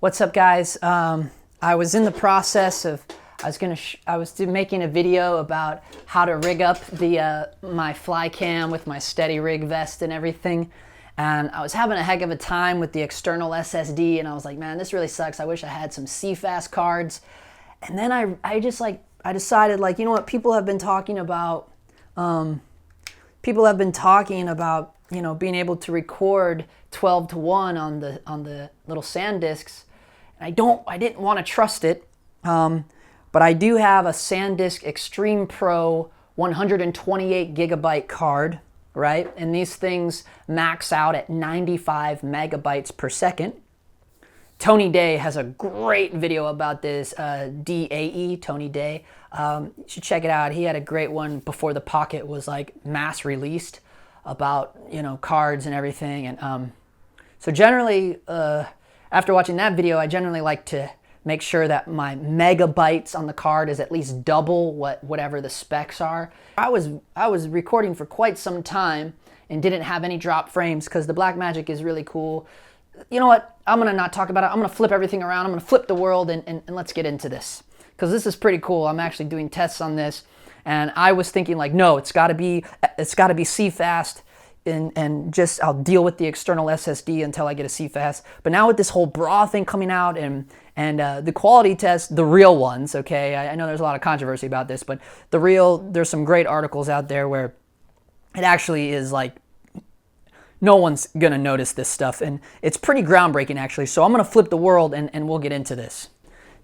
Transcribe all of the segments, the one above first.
What's up, guys? I was in the process of making a video about how to rig up the my fly cam with my steady rig vest and everything, and I was having a heck of a time with the external SSD, and I was like, man, this really sucks. I wish I had some CFast cards. And then I decided, like, you know what, people have been talking about you know, being able to record 12:1 on the little SanDisks. And I didn't want to trust it, but I do have a SanDisk Extreme Pro 128 gigabyte card, right? And these things max out at 95 megabytes per second. Tony Day has a great video about this, DAE, Tony Day. You should check it out. He had a great one before the Pocket was like mass released about, you know, cards and everything. And so generally, after watching that video, I generally like to make sure that my megabytes on the card is at least double whatever the specs are. I was recording for quite some time and didn't have any drop frames because the Blackmagic is really cool. You know what? I'm gonna not talk about it. I'm gonna flip everything around. I'm gonna flip the world and let's get into this, because this is pretty cool. I'm actually doing tests on this, and I was thinking, like, no, it's gotta be CFast, and just I'll deal with the external SSD until I get a CFast. But now with this whole BRAW thing coming out and the quality tests, the real ones, okay, I know there's a lot of controversy about this, but there's some great articles out there where it actually is like, no one's gonna notice this stuff, and it's pretty groundbreaking actually. So I'm gonna flip the world and we'll get into this.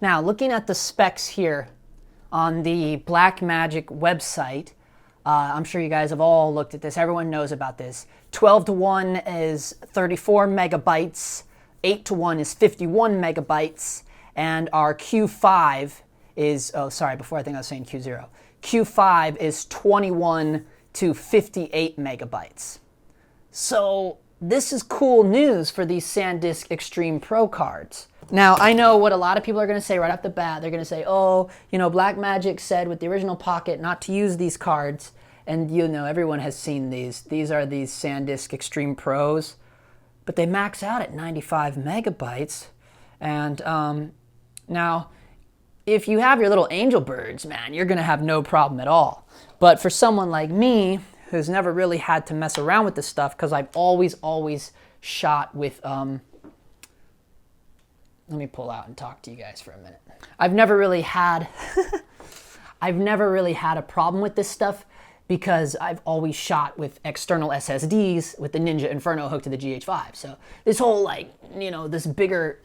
Now, looking at the specs here on the Blackmagic website, I'm sure you guys have all looked at this. Everyone knows about this. 12:1 is 34 megabytes, 8:1 is 51 megabytes, and our Q5 is, oh sorry, before I think I was saying Q0. Q5 is 21 to 58 megabytes. So this is cool news for these SanDisk Extreme Pro cards. Now, I know what a lot of people are going to say right off the bat. They're going to say, oh, you know, Blackmagic said with the original Pocket not to use these cards. And, you know, everyone has seen these. These are these SanDisk Extreme Pros. But they max out at 95 megabytes. And now, if you have your little Angel Birds, man, you're going to have no problem at all. But for someone like me, who's never really had to mess around with this stuff, because I've always shot with, let me pull out and talk to you guys for a minute. I've never really had a problem with this stuff because I've always shot with external SSDs with the Ninja Inferno hooked to the GH5. So this whole, like, you know, this bigger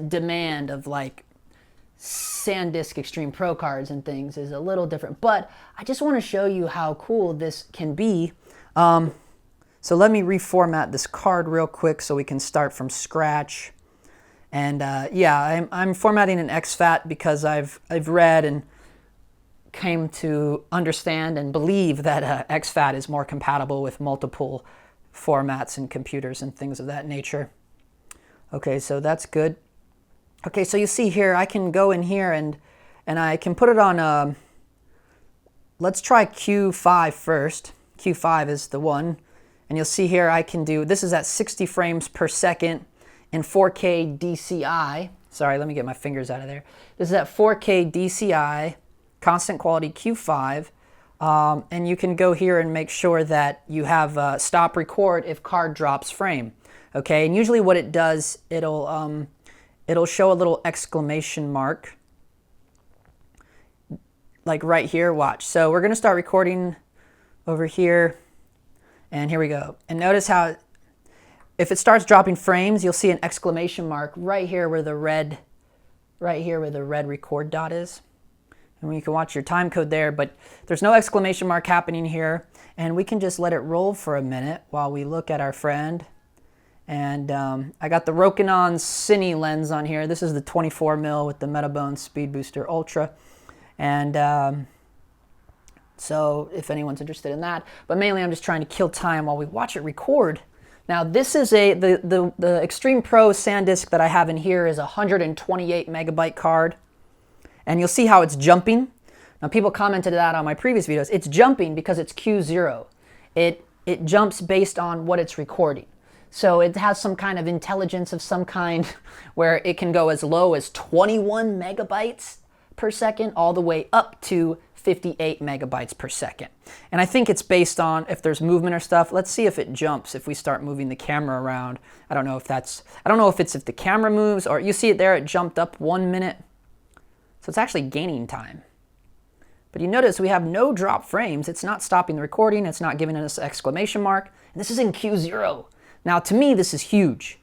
demand of like SanDisk Extreme Pro cards and things is a little different, but I just want to show you how cool this can be. So let me reformat this card real quick so we can start from scratch. And yeah, I'm formatting an exFAT because I've read and came to understand and believe that exFAT is more compatible with multiple formats and computers and things of that nature. Okay, so that's good. Okay, so you see here, I can go in here and I can put it on, let's try Q5 first. Q5 is the one. And you'll see here I can do, this is at 60 frames per second in 4K DCI. Sorry, let me get my fingers out of there. This is at 4K DCI, constant quality Q5. And you can go here and make sure that you have stop record if card drops frame. Okay, and usually what it does, it'll show a little exclamation mark, like right here, watch. So we're gonna start recording over here, and here we go. And notice how, if it starts dropping frames, you'll see an exclamation mark right here where the red record dot is. And you can watch your time code there, but there's no exclamation mark happening here. And we can just let it roll for a minute while we look at our friend. And I got the Rokinon Cine lens on here. This is the 24mm with the Metabone Speed Booster Ultra. And so if anyone's interested in that, but mainly I'm just trying to kill time while we watch it record. Now this is the Extreme Pro SanDisk that I have in here is a 128 megabyte card. And you'll see how it's jumping. Now people commented that on my previous videos. It's jumping because it's Q0. It jumps based on what it's recording. So it has some kind of intelligence of some kind where it can go as low as 21 megabytes per second all the way up to 58 megabytes per second. And I think it's based on if there's movement or stuff. Let's see if it jumps if we start moving the camera around. I don't know if it's if the camera moves, or you see it there, it jumped up 1 minute. So it's actually gaining time. But you notice we have no drop frames. It's not stopping the recording. It's not giving us an exclamation mark. And this is in Q0. Now to me this is huge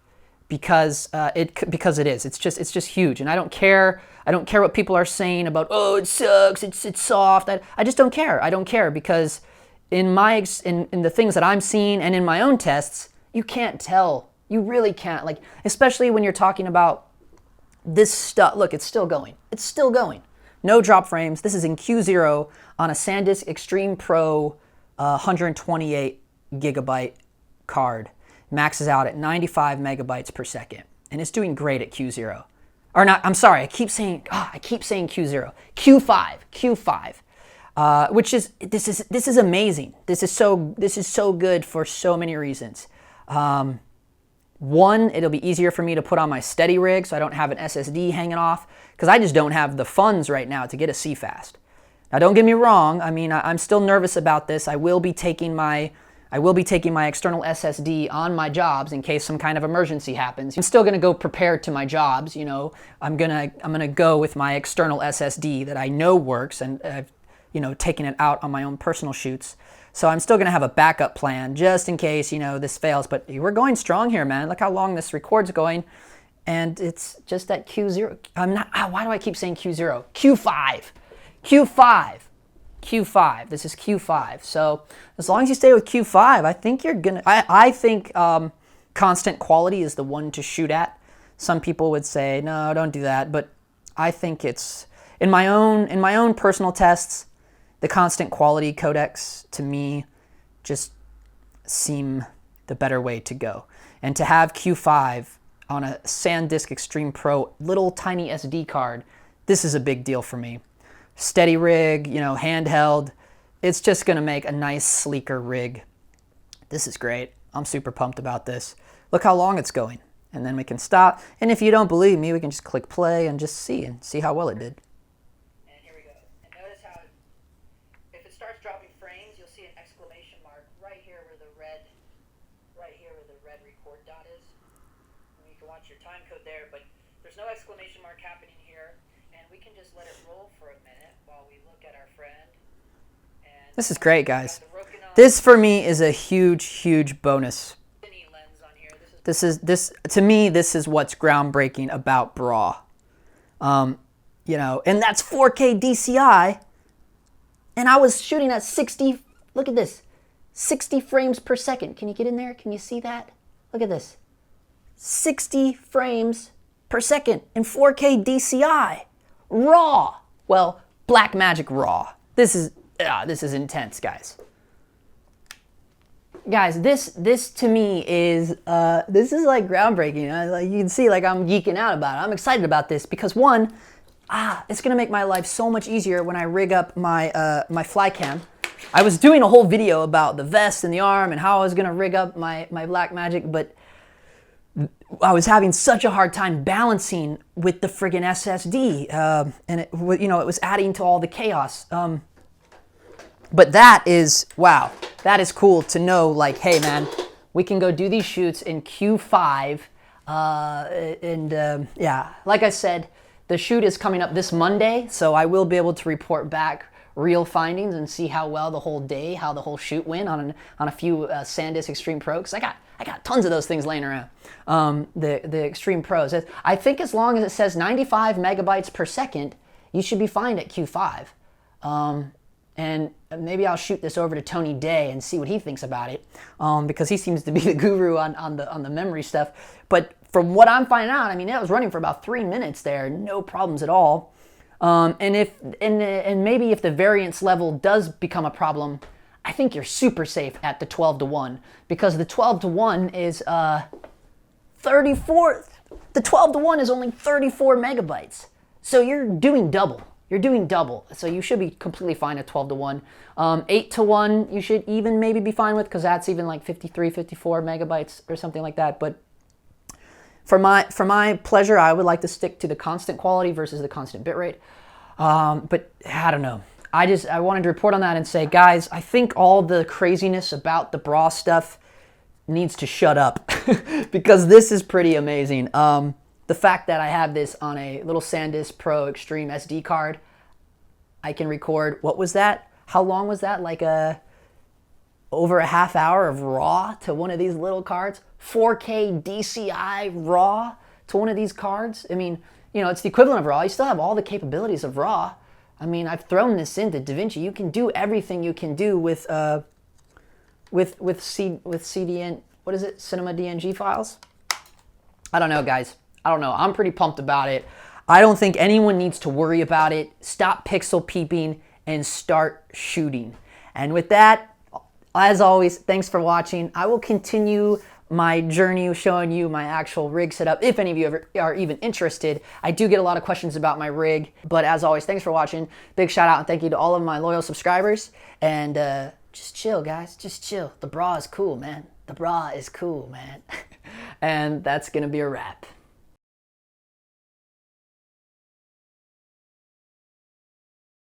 because it is. It's just huge, and I don't care. I don't care what people are saying about, oh, it sucks, it's soft. I just don't care. I don't care because in the things that I'm seeing and in my own tests, you can't tell. You really can't. Like, especially when you're talking about this stuff. Look, it's still going. It's still going. No drop frames. This is in Q0 on a SanDisk Extreme Pro 128 gigabyte card. Maxes out at 95 megabytes per second, and it's doing great at Q0. Or not, I'm sorry, I keep saying Q0. Q5, which is this is amazing. This is so good for so many reasons. One, it'll be easier for me to put on my steady rig, so I don't have an SSD hanging off, because I just don't have the funds right now to get a CFast. Now, don't get me wrong. I mean, I'm still nervous about this. I will be taking my external SSD on my jobs in case some kind of emergency happens. I'm still going to go prepared to my jobs. You know, I'm gonna go with my external SSD that I know works, and I've taken it out on my own personal shoots. So I'm still going to have a backup plan just in case this fails. But we're going strong here, man. Look how long this record's going, and it's just at Q0. Why do I keep saying Q0? Q5. This is Q5. So as long as you stay with Q5, I think you're gonna. I think constant quality is the one to shoot at. Some people would say no, don't do that, but I think it's in my own personal tests. The constant quality codecs to me just seem the better way to go, and to have Q5 on a SanDisk Extreme Pro little tiny SD card, this is a big deal for me. Steady rig, handheld. It's just going to make a nice, sleeker rig. This is great. I'm super pumped about this. Look how long it's going. And then we can stop. And if you don't believe me, we can just click play and just see how well it did. And here we go. And notice how if it starts dropping frames, you'll see an exclamation mark right here where the red record dot is. And you can watch your time code there, but there's no exclamation mark happening here. And we can just let it roll for a minute while we look at our friend. And this is great, guys. This for me is a huge bonus. To me, this is what's groundbreaking about BRAW. And that's 4K DCI. And I was shooting at 60. Look at this, 60 frames per second. Can you get in there? Can you see that? Look at this, 60 frames per second in 4K DCI. RAW. Well, Blackmagic RAW. This is intense, guys. Guys, this to me is this is like groundbreaking. Like you can see, like I'm geeking out about it. I'm excited about this because one, it's gonna make my life so much easier when I rig up my my fly cam. I was doing a whole video about the vest and the arm and how I was gonna rig up my Blackmagic, but I was having such a hard time balancing with the friggin' SSD, and it was adding to all the chaos. But that is, wow, that is cool to know, like, hey man, we can go do these shoots in Q5, yeah, like I said, the shoot is coming up this Monday, so I will be able to report back real findings and see how well the whole shoot went on a few SanDisk Extreme Pro, because I got tons of those things laying around, the Extreme Pros. I think as long as it says 95 megabytes per second, you should be fine at Q5. And maybe I'll shoot this over to Tony Day and see what he thinks about it, because he seems to be the guru on the memory stuff. But from what I'm finding out, I mean, it was running for about 3 minutes there, no problems at all. And maybe if the variance level does become a problem, I think you're super safe at the 12:1, because the 12:1 is 34. The 12:1 is only 34 megabytes, so you're doing double. you're doing double. So you should be completely fine at 12 to 1. 8 to 1, you should even maybe be fine with, because that's even like 53, 54 megabytes or something like that. But for my pleasure, I would like to stick to the constant quality versus the constant bitrate. But I don't know. I wanted to report on that and say, guys, I think all the craziness about the BRAW stuff needs to shut up because this is pretty amazing. The fact that I have this on a little SanDisk Pro Extreme SD card, I can record, what was that? How long was that? Like over a half hour of RAW to one of these little cards? 4K DCI RAW to one of these cards? I mean, you know, it's the equivalent of RAW. You still have all the capabilities of RAW. I mean, I've thrown this into DaVinci. You can do everything you can do with CDN, what is it? Cinema DNG files? I don't know, guys. I don't know. I'm pretty pumped about it. I don't think anyone needs to worry about it. Stop pixel peeping and start shooting. And with that, as always, thanks for watching. I will continue my journey showing you my actual rig setup if any of you ever are even interested. I do get a lot of questions about my rig, but as always, thanks for watching. Big shout out and thank you to all of my loyal subscribers. And just chill, guys. Just chill. The BRAW is cool, man. The BRAW is cool, man. And that's going to be a wrap.